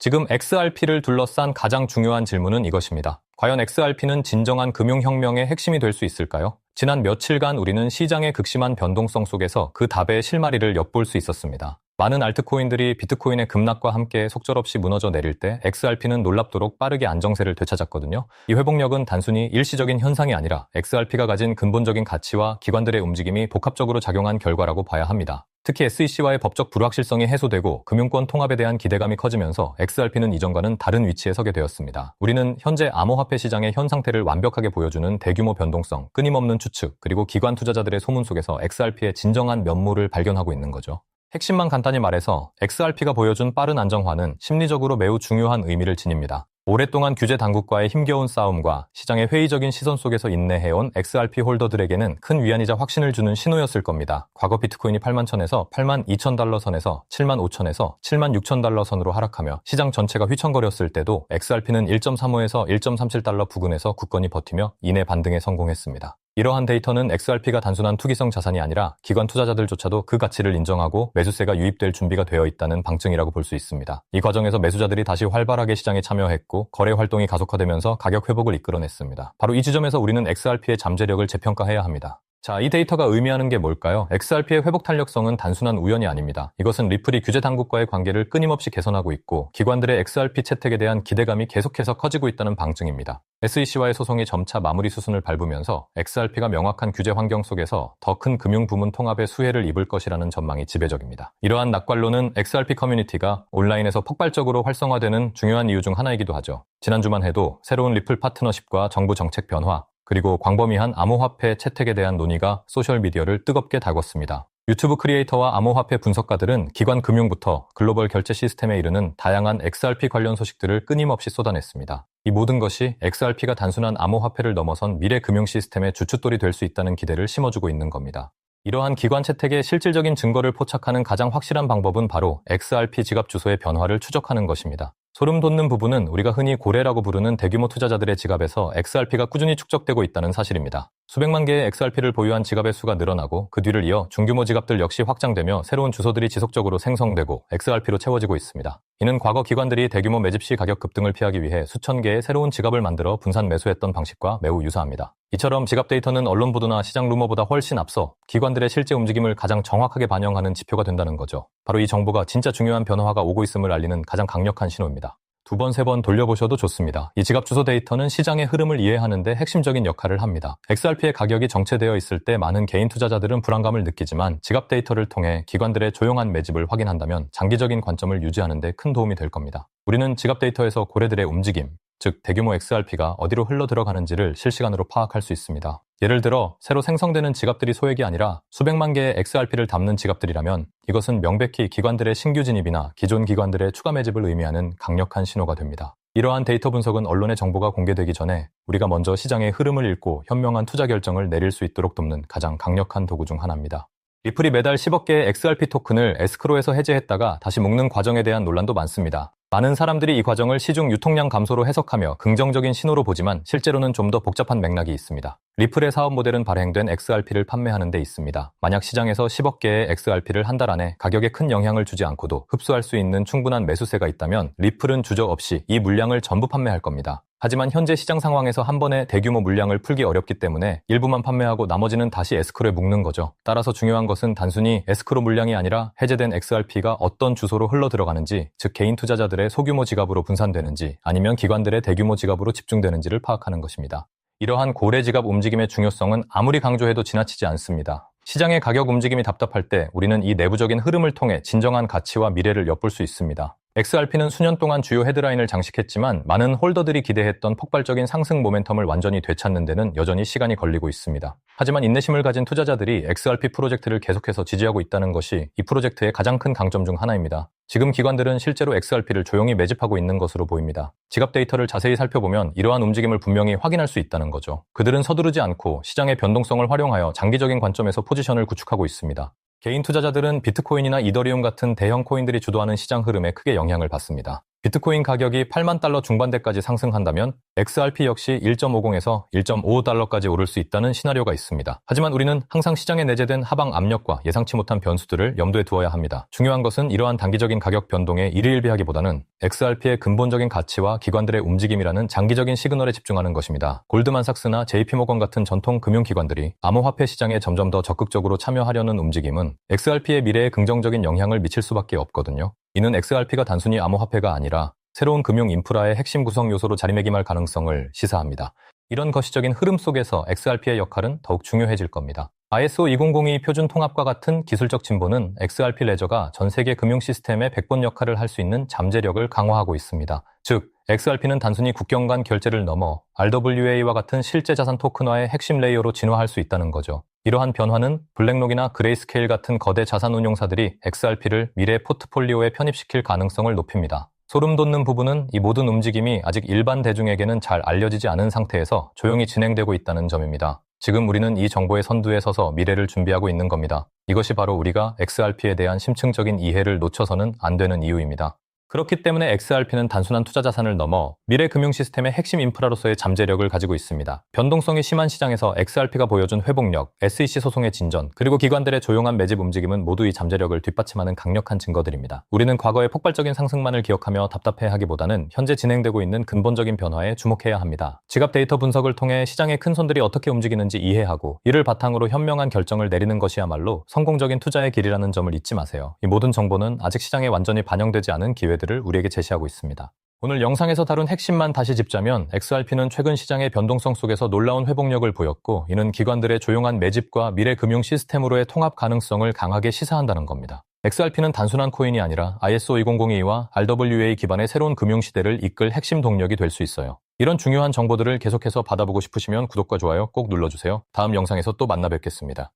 지금 XRP를 둘러싼 가장 중요한 질문은 이것입니다. 과연 XRP는 진정한 금융혁명의 핵심이 될 수 있을까요? 지난 며칠간 우리는 시장의 극심한 변동성 속에서 그 답의 실마리를 엿볼 수 있었습니다. 많은 알트코인들이 비트코인의 급락과 함께 속절없이 무너져 내릴 때 XRP는 놀랍도록 빠르게 안정세를 되찾았거든요. 이 회복력은 단순히 일시적인 현상이 아니라 XRP가 가진 근본적인 가치와 기관들의 움직임이 복합적으로 작용한 결과라고 봐야 합니다. 특히 SEC와의 법적 불확실성이 해소되고 금융권 통합에 대한 기대감이 커지면서 XRP는 이전과는 다른 위치에 서게 되었습니다. 우리는 현재 암호화폐 시장의 현 상태를 완벽하게 보여주는 대규모 변동성, 끊임없는 추측, 그리고 기관 투자자들의 소문 속에서 XRP의 진정한 면모를 발견하고 있는 거죠. 핵심만 간단히 말해서 XRP가 보여준 빠른 안정화는 심리적으로 매우 중요한 의미를 지닙니다. 오랫동안 규제 당국과의 힘겨운 싸움과 시장의 회의적인 시선 속에서 인내해온 XRP 홀더들에게는 큰 위안이자 확신을 주는 신호였을 겁니다. 과거 비트코인이 81,000에서 82,000달러 선에서 75,000에서 76,000달러 선으로 하락하며 시장 전체가 휘청거렸을 때도 XRP는 1.35에서 1.37달러 부근에서 굳건히 버티며 이내 반등에 성공했습니다. 이러한 데이터는 XRP가 단순한 투기성 자산이 아니라 기관 투자자들조차도 그 가치를 인정하고 매수세가 유입될 준비가 되어 있다는 방증이라고 볼 수 있습니다. 이 과정에서 매수자들이 다시 활발하게 시장에 참여했고 거래 활동이 가속화되면서 가격 회복을 이끌어냈습니다. 바로 이 지점에서 우리는 XRP의 잠재력을 재평가해야 합니다. 자, 이 데이터가 의미하는 게 뭘까요? XRP의 회복 탄력성은 단순한 우연이 아닙니다. 이것은 리플이 규제 당국과의 관계를 끊임없이 개선하고 있고 기관들의 XRP 채택에 대한 기대감이 계속해서 커지고 있다는 방증입니다. SEC와의 소송이 점차 마무리 수순을 밟으면서 XRP가 명확한 규제 환경 속에서 더 큰 금융 부문 통합의 수혜를 입을 것이라는 전망이 지배적입니다. 이러한 낙관론은 XRP 커뮤니티가 온라인에서 폭발적으로 활성화되는 중요한 이유 중 하나이기도 하죠. 지난주만 해도 새로운 리플 파트너십과 정부 정책 변화, 그리고 광범위한 암호화폐 채택에 대한 논의가 소셜미디어를 뜨겁게 달궜습니다. 유튜브 크리에이터와 암호화폐 분석가들은 기관 금융부터 글로벌 결제 시스템에 이르는 다양한 XRP 관련 소식들을 끊임없이 쏟아냈습니다. 이 모든 것이 XRP가 단순한 암호화폐를 넘어선 미래 금융 시스템의 주춧돌이 될 수 있다는 기대를 심어주고 있는 겁니다. 이러한 기관 채택의 실질적인 증거를 포착하는 가장 확실한 방법은 바로 XRP 지갑 주소의 변화를 추적하는 것입니다. 소름 돋는 부분은 우리가 흔히 고래라고 부르는 대규모 투자자들의 지갑에서 XRP가 꾸준히 축적되고 있다는 사실입니다. 수백만 개의 XRP를 보유한 지갑의 수가 늘어나고 그 뒤를 이어 중규모 지갑들 역시 확장되며 새로운 주소들이 지속적으로 생성되고 XRP로 채워지고 있습니다. 이는 과거 기관들이 대규모 매집 시 가격 급등을 피하기 위해 수천 개의 새로운 지갑을 만들어 분산 매수했던 방식과 매우 유사합니다. 이처럼 지갑 데이터는 언론 보도나 시장 루머보다 훨씬 앞서 기관들의 실제 움직임을 가장 정확하게 반영하는 지표가 된다는 거죠. 바로 이 정보가 진짜 중요한 변화가 오고 있음을 알리는 가장 강력한 신호입니다. 2번, 3번 돌려보셔도 좋습니다. 이 지갑 주소 데이터는 시장의 흐름을 이해하는 데 핵심적인 역할을 합니다. XRP의 가격이 정체되어 있을 때 많은 개인 투자자들은 불안감을 느끼지만 지갑 데이터를 통해 기관들의 조용한 매집을 확인한다면 장기적인 관점을 유지하는 데 큰 도움이 될 겁니다. 우리는 지갑 데이터에서 고래들의 움직임, 즉 대규모 XRP가 어디로 흘러 들어가는지를 실시간으로 파악할 수 있습니다. 예를 들어 새로 생성되는 지갑들이 소액이 아니라 수백만 개의 XRP를 담는 지갑들이라면 이것은 명백히 기관들의 신규 진입이나 기존 기관들의 추가 매집을 의미하는 강력한 신호가 됩니다. 이러한 데이터 분석은 언론의 정보가 공개되기 전에 우리가 먼저 시장의 흐름을 읽고 현명한 투자 결정을 내릴 수 있도록 돕는 가장 강력한 도구 중 하나입니다. 리플이 매달 10억 개의 XRP 토큰을 에스크로에서 해제했다가 다시 묶는 과정에 대한 논란도 많습니다. 많은 사람들이 이 과정을 시중 유통량 감소로 해석하며 긍정적인 신호로 보지만 실제로는 좀 더 복잡한 맥락이 있습니다. 리플의 사업 모델은 발행된 XRP를 판매하는 데 있습니다. 만약 시장에서 10억 개의 XRP를 한 달 안에 가격에 큰 영향을 주지 않고도 흡수할 수 있는 충분한 매수세가 있다면 리플은 주저없이 이 물량을 전부 판매할 겁니다. 하지만 현재 시장 상황에서 한 번에 대규모 물량을 풀기 어렵기 때문에 일부만 판매하고 나머지는 다시 에스크로에 묶는 거죠. 따라서 중요한 것은 단순히 에스크로 물량이 아니라 해제된 XRP가 어떤 주소로 흘러 들어가는지, 즉 개인 투자자들의 소규모 지갑으로 분산되는지 아니면 기관들의 대규모 지갑으로 집중되는지를 파악하는 것입니다. 이러한 고래 지갑 움직임의 중요성은 아무리 강조해도 지나치지 않습니다. 시장의 가격 움직임이 답답할 때 우리는 이 내부적인 흐름을 통해 진정한 가치와 미래를 엿볼 수 있습니다. XRP는 수년 동안 주요 헤드라인을 장식했지만 많은 홀더들이 기대했던 폭발적인 상승 모멘텀을 완전히 되찾는 데는 여전히 시간이 걸리고 있습니다. 하지만 인내심을 가진 투자자들이 XRP 프로젝트를 계속해서 지지하고 있다는 것이 이 프로젝트의 가장 큰 강점 중 하나입니다. 지금 기관들은 실제로 XRP를 조용히 매집하고 있는 것으로 보입니다. 지갑 데이터를 자세히 살펴보면 이러한 움직임을 분명히 확인할 수 있다는 거죠. 그들은 서두르지 않고 시장의 변동성을 활용하여 장기적인 관점에서 포지션을 구축하고 있습니다. 개인 투자자들은 비트코인이나 이더리움 같은 대형 코인들이 주도하는 시장 흐름에 크게 영향을 받습니다. 비트코인 가격이 8만 달러 중반대까지 상승한다면 XRP 역시 1.50에서 1.55달러까지 오를 수 있다는 시나리오가 있습니다. 하지만 우리는 항상 시장에 내재된 하방 압력과 예상치 못한 변수들을 염두에 두어야 합니다. 중요한 것은 이러한 단기적인 가격 변동에 일희일비하기보다는 XRP의 근본적인 가치와 기관들의 움직임이라는 장기적인 시그널에 집중하는 것입니다. 골드만삭스나 JP모건 같은 전통 금융기관들이 암호화폐 시장에 점점 더 적극적으로 참여하려는 움직임은 XRP의 미래에 긍정적인 영향을 미칠 수밖에 없거든요. 이는 XRP가 단순히 암호화폐가 아니라 새로운 금융 인프라의 핵심 구성 요소로 자리매김할 가능성을 시사합니다. 이런 거시적인 흐름 속에서 XRP의 역할은 더욱 중요해질 겁니다. ISO 2002 표준 통합과 같은 기술적 진보는 XRP 레저가 전 세계 금융 시스템의 백본 역할을 할 수 있는 잠재력을 강화하고 있습니다. 즉, XRP는 단순히 국경 간 결제를 넘어 RWA와 같은 실제 자산 토큰화의 핵심 레이어로 진화할 수 있다는 거죠. 이러한 변화는 블랙록이나 그레이스케일 같은 거대 자산 운용사들이 XRP를 미래 포트폴리오에 편입시킬 가능성을 높입니다. 소름 돋는 부분은 이 모든 움직임이 아직 일반 대중에게는 잘 알려지지 않은 상태에서 조용히 진행되고 있다는 점입니다. 지금 우리는 이 정보의 선두에 서서 미래를 준비하고 있는 겁니다. 이것이 바로 우리가 XRP에 대한 심층적인 이해를 놓쳐서는 안 되는 이유입니다. 그렇기 때문에 XRP는 단순한 투자 자산을 넘어 미래 금융 시스템의 핵심 인프라로서의 잠재력을 가지고 있습니다. 변동성이 심한 시장에서 XRP가 보여준 회복력, SEC 소송의 진전, 그리고 기관들의 조용한 매집 움직임은 모두 이 잠재력을 뒷받침하는 강력한 증거들입니다. 우리는 과거의 폭발적인 상승만을 기억하며 답답해하기보다는 현재 진행되고 있는 근본적인 변화에 주목해야 합니다. 지갑 데이터 분석을 통해 시장의 큰 손들이 어떻게 움직이는지 이해하고 이를 바탕으로 현명한 결정을 내리는 것이야말로 성공적인 투자의 길이라는 점을 잊지 마세요. 이 모든 정보는 아직 시장에 완전히 반영되지 않은 기회들을 우리에게 제시하고 있습니다. 오늘 영상에서 다룬 핵심만 다시 짚자면 XRP는 최근 시장의 변동성 속에서 놀라운 회복력을 보였고 이는 기관들의 조용한 매집과 미래 금융 시스템으로의 통합 가능성을 강하게 시사한다는 겁니다. XRP는 단순한 코인이 아니라 ISO 2002와 RWA 기반의 새로운 금융 시대를 이끌 핵심 동력이 될 수 있어요. 이런 중요한 정보들을 계속해서 받아보고 싶으시면 구독과 좋아요 꼭 눌러주세요. 다음 영상에서 또 만나 뵙겠습니다.